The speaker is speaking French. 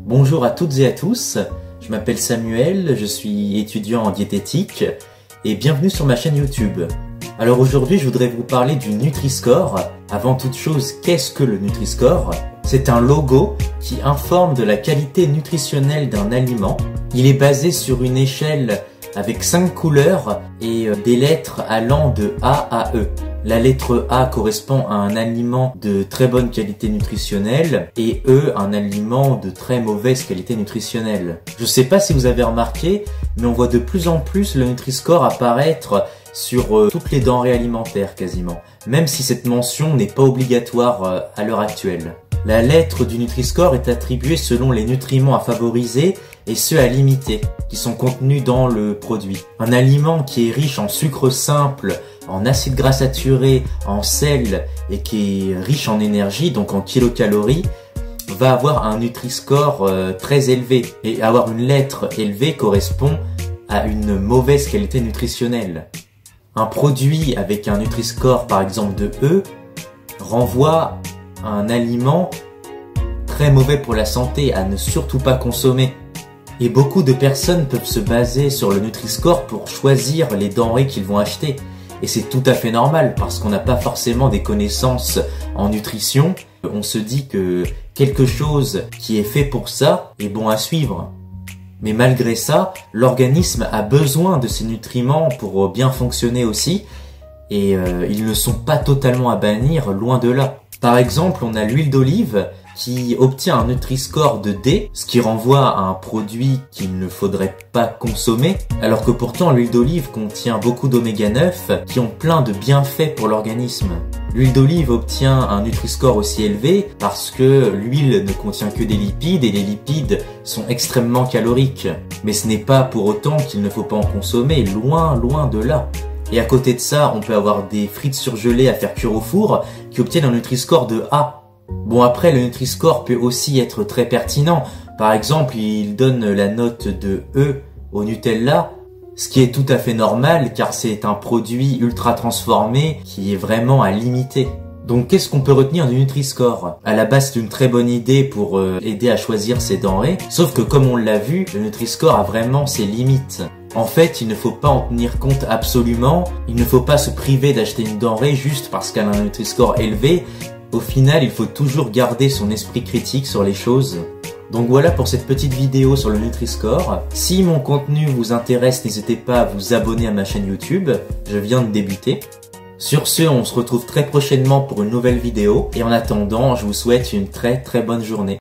Bonjour à toutes et à tous, je m'appelle Samuel, je suis étudiant en diététique et bienvenue sur ma chaîne YouTube. Alors aujourd'hui je voudrais vous parler du Nutri-Score. Avant toute chose, qu'est-ce que le Nutri-Score? C'est un logo qui informe de la qualité nutritionnelle d'un aliment. Il est basé sur une échelle avec 5 couleurs et des lettres allant de A à E. La lettre A correspond à un aliment de très bonne qualité nutritionnelle et E, un aliment de très mauvaise qualité nutritionnelle. Je sais pas si vous avez remarqué, mais on voit de plus en plus le Nutri-Score apparaître sur toutes les denrées alimentaires quasiment, même si cette mention n'est pas obligatoire à l'heure actuelle. La lettre du Nutri-Score est attribuée selon les nutriments à favoriser et ceux à limiter, qui sont contenus dans le produit. Un aliment qui est riche en sucre simple, en acides gras saturés, en sel et qui est riche en énergie, donc en kilocalories, va avoir un Nutri-Score très élevé. Et avoir une lettre élevée correspond à une mauvaise qualité nutritionnelle. Un produit avec un Nutri-Score par exemple de E renvoie à un aliment très mauvais pour la santé, à ne surtout pas consommer. Et beaucoup de personnes peuvent se baser sur le Nutri-Score pour choisir les denrées qu'ils vont acheter. Et c'est tout à fait normal parce qu'on n'a pas forcément des connaissances en nutrition. On se dit que quelque chose qui est fait pour ça est bon à suivre. Mais malgré ça, l'organisme a besoin de ces nutriments pour bien fonctionner aussi. Et ils ne sont pas totalement à bannir, loin de là. Par exemple, on a l'huile d'olive qui obtient un Nutri-Score de D, ce qui renvoie à un produit qu'il ne faudrait pas consommer, alors que pourtant l'huile d'olive contient beaucoup d'oméga 9 qui ont plein de bienfaits pour l'organisme. L'huile d'olive obtient un Nutri-Score aussi élevé parce que l'huile ne contient que des lipides et les lipides sont extrêmement caloriques. Mais ce n'est pas pour autant qu'il ne faut pas en consommer, loin de là. Et à côté de ça, on peut avoir des frites surgelées à faire cuire au four qui obtiennent un Nutri-Score de A. Bon, après, le Nutri-Score peut aussi être très pertinent. Par exemple, il donne la note de E au Nutella, ce qui est tout à fait normal car c'est un produit ultra transformé qui est vraiment à limiter. Donc qu'est-ce qu'on peut retenir du Nutri-Score? À la base, c'est une très bonne idée pour aider à choisir ses denrées, sauf que comme on l'a vu, le Nutri-Score a vraiment ses limites. En fait, il ne faut pas en tenir compte absolument, il ne faut pas se priver d'acheter une denrée juste parce qu'elle a un Nutri-Score élevé. Au final, il faut toujours garder son esprit critique sur les choses. Donc voilà pour cette petite vidéo sur le Nutri-Score. Si mon contenu vous intéresse, n'hésitez pas à vous abonner à ma chaîne YouTube, je viens de débuter. Sur ce, on se retrouve très prochainement pour une nouvelle vidéo, et en attendant, je vous souhaite une très bonne journée.